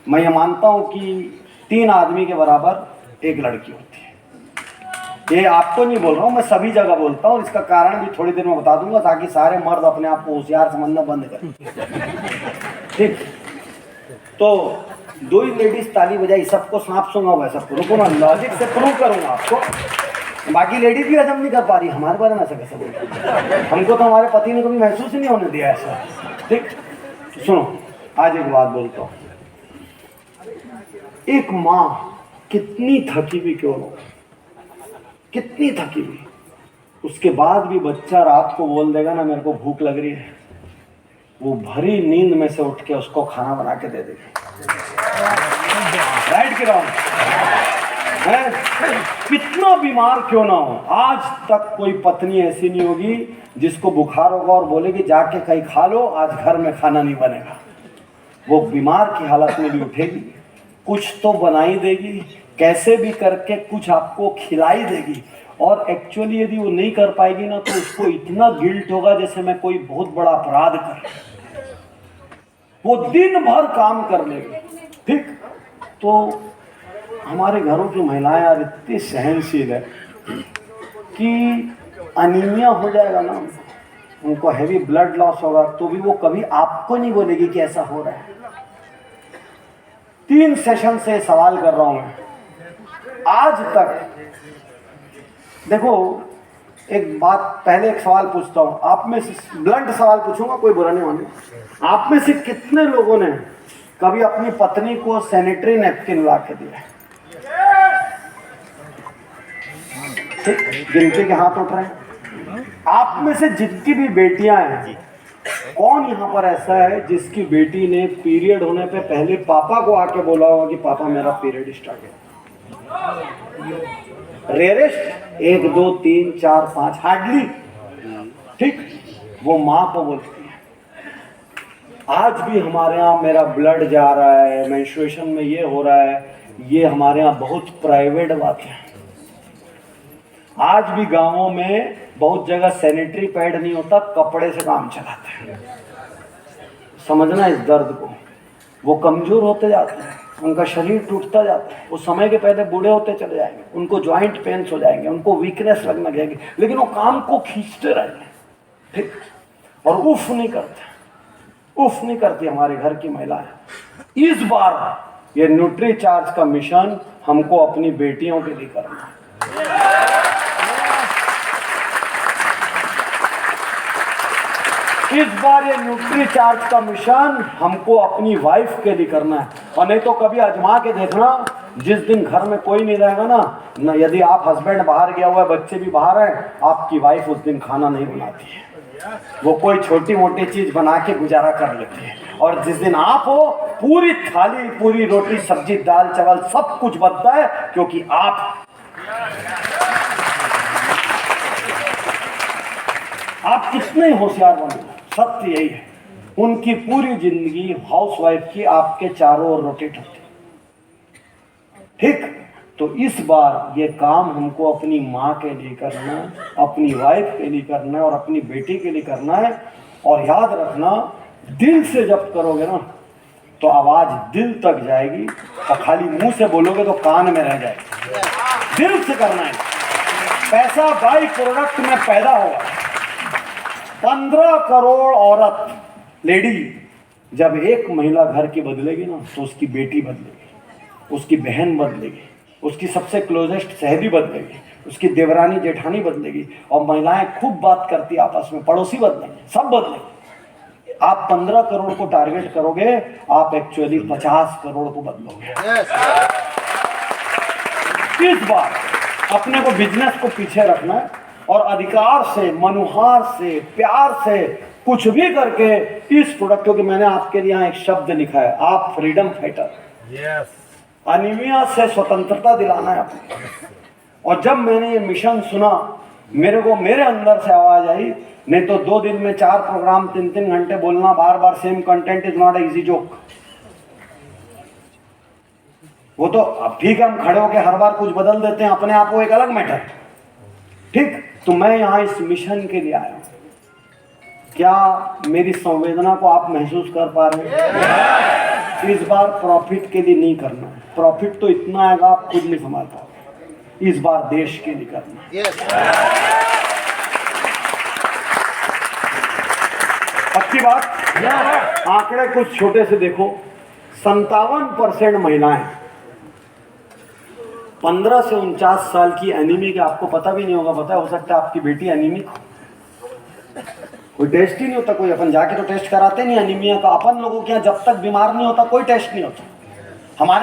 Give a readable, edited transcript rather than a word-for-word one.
मैं ये मानता हूँ कि 3 आदमी के बराबर एक लड़की होती है। ये आपको नहीं बोल रहा हूँ, मैं सभी जगह बोलता हूँ। इसका कारण भी थोड़ी देर में बता दूंगा ताकि सारे मर्द अपने आप को होशियार समझना बंद करें। ठीक, तो 2 ही लेडीज ताली बजाई, सबको सांप सूंगा हुआ है सबको। रुको ना, लॉजिक से प्रूव करूंगा आपको। बाकी लेडीज भी हजम नहीं कर पा रही हमारे बारे में ऐसा कैसे बोलते। हमको तो हमारे पति ने कभी महसूस ही नहीं होने दिया ऐसा। ठीक, सुनो, आज एक बात बोलता हूँ। एक माँ कितनी थकी हुई क्यों हो, कितनी थकी हुई, उसके बाद भी बच्चा रात को बोल देगा ना मेरे को भूख लग रही है, वो भरी नींद में से उठ के उसको खाना बना के दे देगी। राइट के रॉन्ग है? कितना बीमार क्यों ना हो, आज तक कोई पत्नी ऐसी नहीं होगी जिसको बुखार होगा और बोलेगी जाके कहीं खा लो, आज घर में खाना नहीं बनेगा। वो बीमार की हालत में भी उठेगी, कुछ तो बनाई देगी, कैसे भी करके कुछ आपको खिलाई देगी। और एक्चुअली यदि वो नहीं कर पाएगी ना तो उसको इतना गिल्ट होगा जैसे मैं कोई बहुत बड़ा अपराध कर, वो दिन भर काम कर लेगी। ठीक, तो हमारे घरों की महिलाएं यार इतनी सहनशील है कि अनीमिया हो जाएगा ना, उनको हैवी ब्लड लॉस होगा तो भी वो कभी आपको नहीं बोलेगी कि ऐसा हो रहा है। 3 सेशन से सवाल कर रहा हूं मैं आज तक। देखो, एक बात, पहले एक सवाल पूछता हूं, आप में से ब्लंट सवाल पूछूंगा, कोई बुरा नहीं माने। आप में से कितने लोगों ने कभी अपनी पत्नी को सैनिटरी नैपकिन ला के दिया? ठीक, गिनती के हाथ उठ रहे हैं। आप में से जितनी भी बेटियां हैं, कौन यहाँ पर ऐसा है जिसकी बेटी ने पीरियड होने पे पहले पापा को आके बोला होगा कि पापा मेरा पीरियड स्टार्ट है? Rarest 1 2 3 4 5, hardly. ठीक, वो माँ को बोलती है। आज भी हमारे यहाँ मेरा ब्लड जा रहा है, मेंस्ट्रुएशन में ये हो रहा है, ये हमारे यहाँ बहुत प्राइवेट बात है। आज भी गांवों में बहुत जगह सैनिटरी पैड नहीं होता, कपड़े से काम चलाते हैं। समझना इस दर्द को। वो कमजोर होते जाते हैं, उनका शरीर टूटता जाता है, वो समय के पहले बूढ़े होते चले जाएंगे, उनको जॉइंट पेन्स हो जाएंगे, उनको वीकनेस लगने लगेगी, लेकिन वो काम को खींचते रहेंगे। ठीक, और उफ नहीं करते, उफ नहीं करती हमारे घर की महिलाएं। इस बार ये न्यूट्री चार्ज का मिशन हमको अपनी बेटियों के लिए करना है। इस बार ये न्यूट्री चार्ज का मिशन हमको अपनी वाइफ के लिए करना है। और नहीं तो कभी आजमा के देखना, जिस दिन घर में कोई नहीं रहेगा ना, यदि आप हस्बैंड बाहर गया हुआ है, बच्चे भी बाहर हैं, आपकी वाइफ उस दिन खाना नहीं बनाती है। वो कोई छोटी मोटी चीज बना के गुजारा कर लेती है। और जिस दिन आप हो, पूरी थाली, पूरी रोटी सब्जी दाल चावल सब कुछ बनता है, क्योंकि आप कितने होशियार बने। सत्य यही है, उनकी पूरी जिंदगी हाउसवाइफ की आपके चारों ओर रोटेट होती। ठीक, तो इस बार ये काम हमको अपनी माँ के लिए करना है, अपनी वाइफ के लिए करना है और अपनी बेटी के लिए करना है। और याद रखना, दिल से जब करोगे ना तो आवाज दिल तक जाएगी, और खाली मुंह से बोलोगे तो कान में रह जाएगी। दिल से करना है। पैसा बाई प्रोडक्ट में पैदा होगा। 15 करोड़ औरत, लेडी, जब एक महिला घर की बदलेगी ना तो उसकी बेटी बदलेगी, उसकी बहन बदलेगी, उसकी सबसे क्लोजेस्ट सहेली बदलेगी, उसकी देवरानी जेठानी बदलेगी। और महिलाएं खूब बात करती आपस में, पड़ोसी बदलेंगे, सब बदलेंगे। आप 15 करोड़ को टारगेट करोगे, आप एक्चुअली 50 करोड़ को बदलोगे। इस बार अपने को, बिजनेस को पीछे रखना है और अधिकार से, मनुहार से, प्यार से, कुछ भी करके इस प्रोडक्ट, क्योंकि मैंने आपके लिए यहाँ एक शब्द लिखा है, आप फ्रीडम फाइटर। अनीमिया से स्वतंत्रता दिलाना है आपको। और जब मैंने ये मिशन सुना, मेरे अंदर से आवाज आई, नहीं तो 2 दिन में 4 प्रोग्राम 3-3 घंटे बोलना, बार बार same content is not easy joke. वो तो अब ठीक है, हम खड़े होकर हर बार कुछ बदल देते हैं अपने आप को, एक अलग मैटर। ठीक, तो मैं यहाँ इस मिशन के लिए आया हूँ। क्या मेरी संवेदना को आप महसूस कर पा रहे हैं? इस बार प्रॉफिट के लिए नहीं करना है, प्रॉफिट तो इतना आएगा आप खुद नहीं संभाल पाओगे, इस बार देश के लिए करना है। पक्की बात। आंकड़े कुछ छोटे से देखो, 57% महिलाएं 15 से 49 साल की एनीमिक, आपको पता भी नहीं होगा, पता हो सकता है आपकी बेटी एनीमिक हो, कोई टेस्ट ही नहीं होता, कोई अपन जाके तो टेस्ट कराते नहीं एनीमिया का, अपन लोगों के यहाँ जब तक बीमार नहीं होता कोई टेस्ट नहीं होता। हमारे